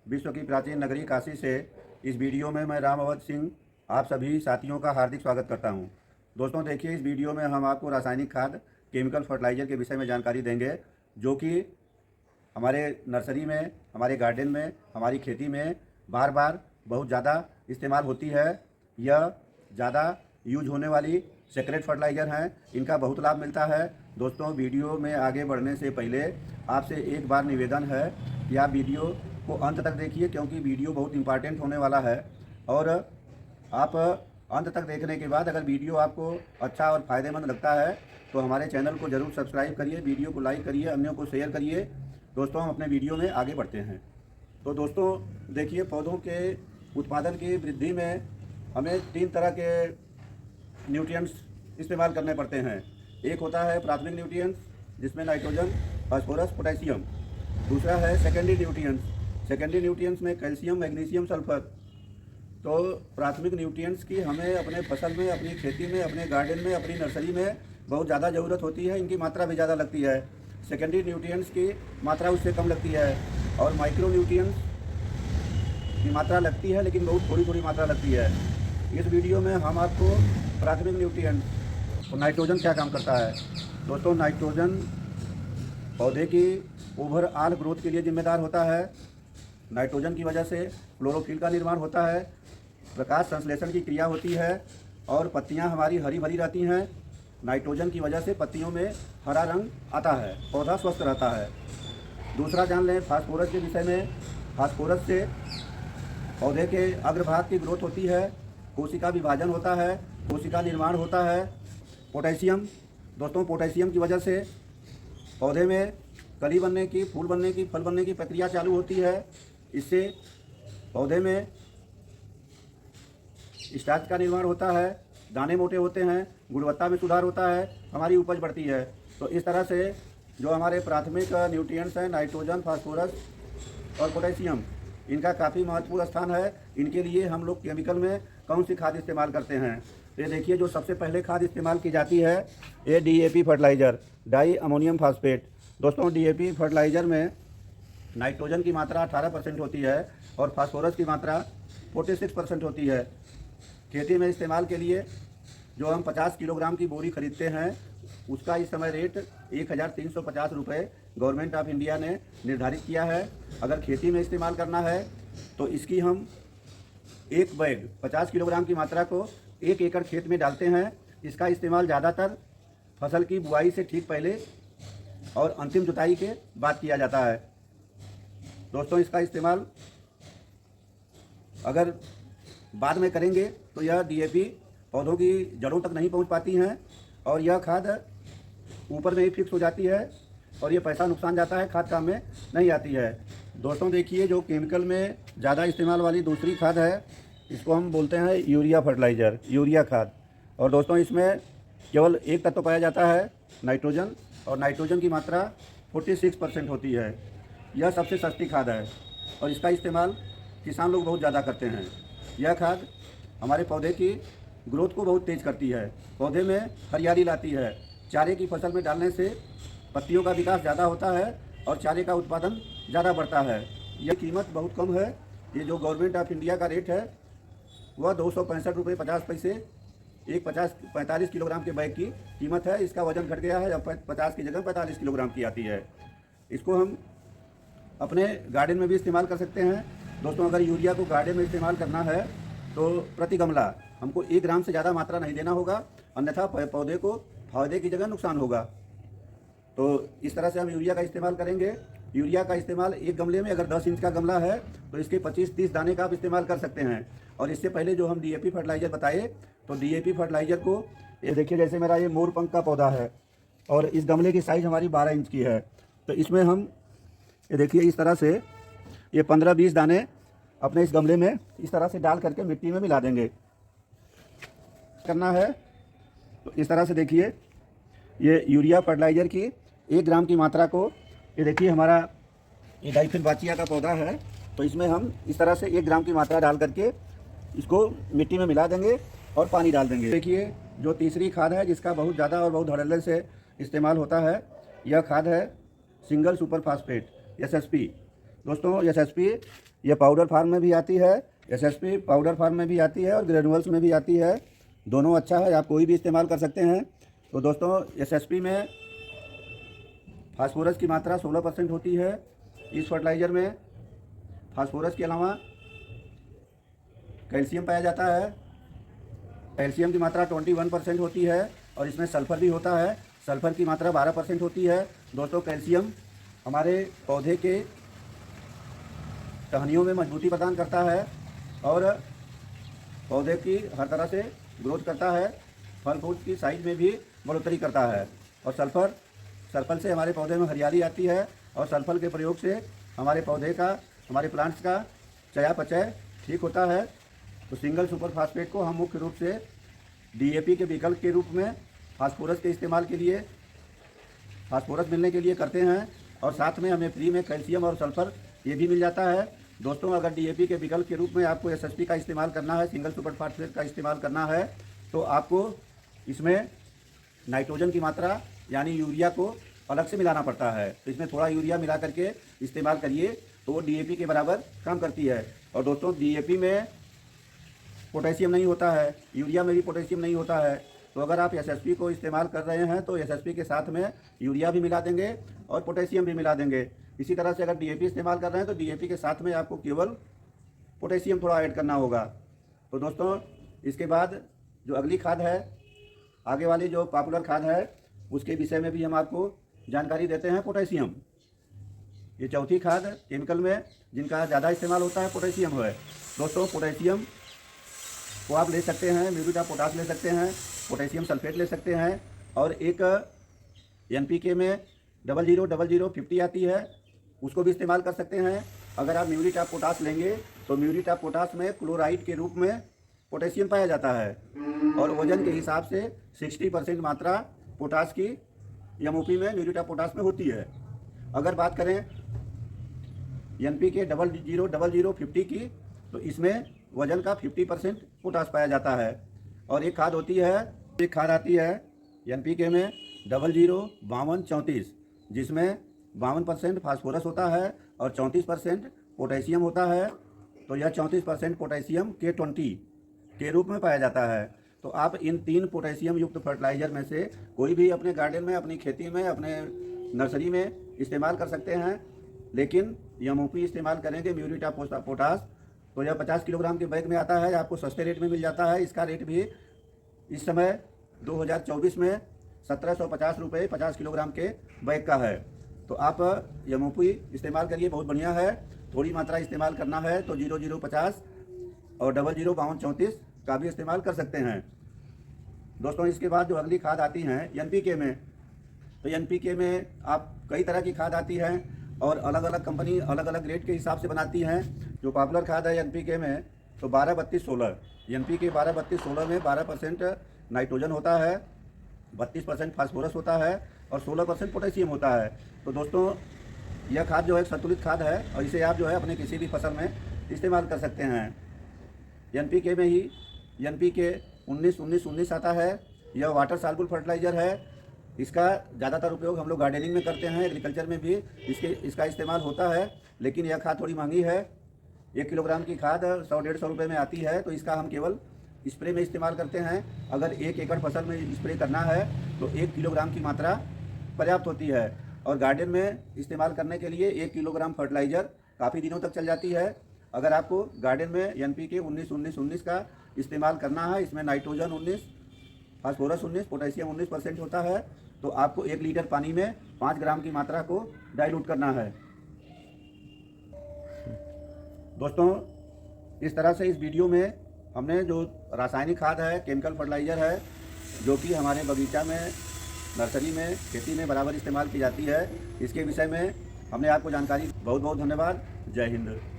विश्व की प्राचीन नगरी काशी से इस वीडियो में मैं राम अवध सिंह आप सभी साथियों का हार्दिक स्वागत करता हूं। दोस्तों देखिए, इस वीडियो में हम आपको रासायनिक खाद केमिकल फर्टिलाइज़र के विषय में जानकारी देंगे, जो कि हमारे नर्सरी में, हमारे गार्डन में, हमारी खेती में बार बार बहुत ज़्यादा इस्तेमाल होती है। यह ज़्यादा यूज होने वाली सेक्रेट फर्टिलाइज़र हैं। इनका बहुत लाभ मिलता है। दोस्तों, वीडियो में आगे बढ़ने से पहले आपसे एक बार निवेदन है कि आप वीडियो को अंत तक देखिए, क्योंकि वीडियो बहुत इंपॉर्टेंट होने वाला है। और आप अंत तक देखने के बाद अगर वीडियो आपको अच्छा और फ़ायदेमंद लगता है तो हमारे चैनल को ज़रूर सब्सक्राइब करिए, वीडियो को लाइक करिए, अन्यों को शेयर करिए। दोस्तों, हम अपने वीडियो में आगे बढ़ते हैं। तो दोस्तों देखिए, पौधों के उत्पादन की वृद्धि में हमें 3 तरह के न्यूट्रिएंट्स इस्तेमाल करने पड़ते हैं। एक होता है प्राथमिक न्यूट्रिएंट्स, जिसमें नाइट्रोजन, फास्फोरस, पोटेशियम। दूसरा है सेकेंडरी न्यूट्रिएंट्स। सेकेंडरी न्यूट्रिएंट्स में कैल्शियम, मैग्नीशियम, सल्फर। तो प्राथमिक न्यूट्रिएंट्स की हमें अपने फसल में, अपनी खेती में, अपने गार्डन में, अपनी नर्सरी में बहुत ज़्यादा ज़रूरत होती है। इनकी मात्रा भी ज़्यादा लगती है। सेकेंडरी न्यूट्रिएंट्स की मात्रा उससे कम लगती है। और माइक्रो न्यूट्रिएंट्स की मात्रा लगती है, लेकिन बहुत थोड़ी थोड़ी मात्रा लगती है। इस वीडियो में हम आपको प्राथमिक न्यूट्रिएंट और नाइट्रोजन क्या काम करता है। दोस्तों, नाइट्रोजन पौधे की ओवरऑल ग्रोथ के लिए जिम्मेदार होता है। नाइट्रोजन की वजह से क्लोरोफिल का निर्माण होता है, प्रकाश संश्लेषण की क्रिया होती है और पत्तियां हमारी हरी भरी रहती हैं। नाइट्रोजन की वजह से पत्तियों में हरा रंग आता है, पौधा स्वस्थ रहता है। दूसरा जान लें फास्फोरस के विषय में। फास्फोरस से पौधे के अग्रभाग की ग्रोथ होती है, कोशिका विभाजन होता है, कोशिका निर्माण होता है। पोटेशियम, दोस्तों पोटेशियम की वजह से पौधे में कली बनने की, फूल बनने की, फल बनने की प्रक्रिया चालू होती है। इससे पौधे में स्टार्च का निर्माण होता है, दाने मोटे होते हैं, गुणवत्ता में सुधार होता है, हमारी उपज बढ़ती है। तो इस तरह से जो हमारे प्राथमिक न्यूट्रिएंट्स हैं, नाइट्रोजन, फास्फोरस और पोटेशियम, इनका काफ़ी महत्वपूर्ण स्थान है। इनके लिए हम लोग केमिकल में कौन सी खाद इस्तेमाल करते हैं। ये देखिए, जो सबसे पहले खाद इस्तेमाल की जाती है ये DAP fertiliser, di ammonium phosphate. दोस्तों, DAP फर्टिलाइज़र में नाइट्रोजन की मात्रा 18% होती है और फास्फोरस की मात्रा 46% होती है। खेती में इस्तेमाल के लिए जो हम 50 किलोग्राम की बोरी खरीदते हैं, उसका इस समय रेट 1350 रुपये गवर्नमेंट ऑफ इंडिया ने निर्धारित किया है। अगर खेती में इस्तेमाल करना है तो इसकी हम एक बैग 50 किलोग्राम की मात्रा को 1 एकड़ खेत में डालते हैं। इसका इस्तेमाल ज़्यादातर फसल की बुआई से ठीक पहले और अंतिम जुताई के बाद किया जाता है। दोस्तों, इसका इस्तेमाल अगर बाद में करेंगे तो यह DAP पौधों की जड़ों तक नहीं पहुंच पाती हैं और यह खाद ऊपर में ही फिक्स हो जाती है और ये पैसा नुकसान जाता है, खाद काम में नहीं आती है। दोस्तों देखिए, जो केमिकल में ज़्यादा इस्तेमाल वाली दूसरी खाद है, इसको हम बोलते हैं यूरिया फर्टिलाइज़र, यूरिया खाद। और दोस्तों, इसमें केवल एक तत्व पाया जाता है, नाइट्रोजन, और नाइट्रोजन की मात्रा 46% होती है। यह सबसे सस्ती खाद है और इसका इस्तेमाल किसान लोग बहुत ज़्यादा करते हैं। यह खाद हमारे पौधे की ग्रोथ को बहुत तेज़ करती है, पौधे में हरियाली लाती है। चारे की फसल में डालने से पत्तियों का विकास ज़्यादा होता है और चारे का उत्पादन ज़्यादा बढ़ता है। यह कीमत बहुत कम है। ये जो गवर्नमेंट ऑफ इंडिया का रेट है वह 265 रुपये 50 पैसे एक 45 किलोग्राम के बैग की कीमत है। इसका वजन घट गया है, अब 50 की जगह 45 किलोग्राम की आती है। इसको हम अपने गार्डन में भी इस्तेमाल कर सकते हैं। दोस्तों, अगर यूरिया को गार्डन में इस्तेमाल करना है तो प्रति गमला हमको 1 ग्राम से ज़्यादा मात्रा नहीं देना होगा, अन्यथा पौधे को फायदे की जगह नुकसान होगा। तो इस तरह से हम यूरिया का इस्तेमाल करेंगे। यूरिया का इस्तेमाल एक गमले में, अगर 10 इंच का गमला है तो इसके 25-30 दाने का आप इस्तेमाल कर सकते हैं। और इससे पहले जो हम DAP फर्टिलाइज़र बताए, तो DAP फर्टिलाइज़र को ये देखिए, जैसे मेरा ये मोरपंख का पौधा है और इस गमले की साइज़ हमारी 12 इंच की है। तो इसमें हम ये देखिए, इस तरह से ये 15-20 दाने अपने इस गमले में इस तरह से डाल करके मिट्टी में मिला देंगे। करना है तो इस तरह से देखिए, ये यूरिया फर्टिलाइज़र की 1 ग्राम की मात्रा को, ये देखिए हमारा ये डाइफिनबाचिया का पौधा है, तो इसमें हम इस तरह से 1 ग्राम की मात्रा डाल करके इसको मिट्टी में मिला देंगे और पानी डाल देंगे। देखिए, जो तीसरी खाद है जिसका बहुत ज़्यादा और बहुत धड़ल्ले से इस्तेमाल होता है, यह खाद है सिंगल सुपर फास्फेट SSP। दोस्तों एसएसपी ये पाउडर फार्म में भी आती है, एसएसपी पाउडर फार्म में भी आती है और ग्रेनुअल्स में भी आती है। दोनों अच्छा है, आप कोई भी इस्तेमाल कर सकते हैं। तो दोस्तों एसएसपी में फास्फोरस की मात्रा 16% होती है। इस फर्टिलाइज़र में फास्फोरस के अलावा कैल्शियम पाया जाता है। कैल्शियम की मात्रा 21% होती है और इसमें सल्फ़र भी होता है। सल्फ़र की मात्रा 12% होती है। दोस्तों कैल्शियम हमारे पौधे के टहनियों में मजबूती प्रदान करता है और पौधे की हर तरह से ग्रोथ करता है। फल फूल की साइज में भी बढ़ोतरी करता है। और सल्फर से हमारे पौधे में हरियाली आती है और सल्फर के प्रयोग से हमारे पौधे का, हमारे प्लांट्स का चयापचय ठीक होता है। तो सिंगल सुपर फास्फेट को हम मुख्य रूप से डीएपी के विकल्प के रूप में फास्फोरस के इस्तेमाल के लिए, फास्फोरस मिलने के लिए करते हैं और साथ में हमें फ्री में कैल्शियम और सल्फर ये भी मिल जाता है। दोस्तों अगर डीएपी के विकल्प के रूप में आपको एसएसपी का इस्तेमाल करना है, सिंगल सुपर फास्फेट का इस्तेमाल करना है, तो आपको इसमें नाइट्रोजन की मात्रा यानी यूरिया को अलग से मिलाना पड़ता है। तो इसमें थोड़ा यूरिया मिला करके इस्तेमाल करिए तो वो डीएपी के बराबर काम करती है। और दोस्तों डीएपी में पोटेशियम नहीं होता है, यूरिया में भी पोटेशियम नहीं होता है। तो अगर आप एसएसपी को इस्तेमाल कर रहे हैं तो एसएसपी के साथ में यूरिया भी मिला देंगे और पोटेशियम भी मिला देंगे। इसी तरह से अगर डीएपी इस्तेमाल कर रहे हैं तो डीएपी के साथ में आपको केवल पोटेशियम थोड़ा ऐड करना होगा। तो दोस्तों इसके बाद जो अगली खाद है, आगे वाली जो पॉपुलर खाद है, उसके विषय में भी हम आपको जानकारी देते हैं। पोटेशियम ये चौथी खाद केमिकल में जिनका ज़्यादा इस्तेमाल होता है पोटेशियम है। दोस्तों पोटेशियम को आप ले सकते हैं, म्यूरेट ऑफ पोटाश ले सकते हैं, पोटेशियम सल्फेट ले सकते हैं और एक एनपीके में 000050 आती है, उसको भी इस्तेमाल कर सकते हैं। अगर आप म्यूरेट ऑफ पोटाश लेंगे तो म्यूरेट ऑफ पोटाश में क्लोराइड के रूप में पोटेशियम पाया जाता है और वजन के हिसाब से 60% मात्रा पोटाश की एमओपी में म्यूरेट ऑफ पोटाश में होती है। अगर बात करें एनपीके 000050 की तो इसमें वजन का 50% पोटाश पाया जाता है। और एक खाद होती है, एक खाद आती है एनपीके में 005234 जिसमें 52% फास्फोरस होता है और 34% पोटेशियम होता है। तो यह 34% पोटेशियम K20 के रूप में पाया जाता है। तो आप इन 3 पोटेशियम युक्त फर्टिलाइज़र में से कोई भी अपने गार्डन में, अपनी खेती में, अपने नर्सरी में इस्तेमाल कर सकते हैं। लेकिन एमओपी इस्तेमाल करेंगे म्यूरेट ऑफ पोटाश तो यह 50 किलोग्राम के बैग में आता है, आपको सस्ते रेट में मिल जाता है। इसका रेट भी इस समय 2024 में 1750 रुपये 50 किलोग्राम के बैग का है। तो आप एमओपी इस्तेमाल करिए, बहुत बढ़िया है। थोड़ी मात्रा इस्तेमाल करना है तो 0050 और 005234 का भी इस्तेमाल कर सकते हैं। दोस्तों इसके बाद जो अगली खाद आती हैं एनपीके में, तो एनपीके में आप कई तरह की खाद आती हैं और अलग अलग कंपनी अलग अलग रेट के हिसाब से बनाती हैं। जो पॉपुलर खाद है एनपीके में तो 12-32-16 एनपीके 12-32-16 में 12% नाइट्रोजन होता है, 32% फास्फोरस होता है और 16% पोटेशियम होता है। तो दोस्तों यह खाद जो है संतुलित खाद है और इसे आप जो है अपने किसी भी फसल में इस्तेमाल कर सकते हैं। एनपीके में ही एनपीके 19-19-19 आता है। यह वाटर सॉल्युबल फर्टिलाइज़र है। इसका ज़्यादातर उपयोग हम लोग गार्डनिंग में करते हैं, एग्रीकल्चर में भी इसका इस्तेमाल होता है। लेकिन यह खाद थोड़ी महंगी है। 1 किलोग्राम की खाद 100-150 रुपये में आती है। तो इसका हम केवल स्प्रे में इस्तेमाल करते हैं। अगर 1 एकड़ फसल में स्प्रे करना है तो 1 किलोग्राम की मात्रा पर्याप्त होती है और गार्डन में इस्तेमाल करने के लिए 1 किलोग्राम फर्टिलाइज़र काफ़ी दिनों तक चल जाती है। अगर आपको गार्डन में एनपीके 19-19-19 का इस्तेमाल करना है, इसमें नाइट्रोजन 19, फास्फोरस 19, पोटेशियम 19% होता है, तो आपको 1 लीटर पानी में 5 ग्राम की मात्रा को डाइल्यूट करना है। दोस्तों इस तरह से इस वीडियो में हमने जो रासायनिक खाद है, केमिकल फर्टिलाइज़र है, जो कि हमारे बगीचा में, नर्सरी में, खेती में बराबर इस्तेमाल की जाती है, इसके विषय में हमने आपको जानकारी। बहुत बहुत धन्यवाद। जय हिंद।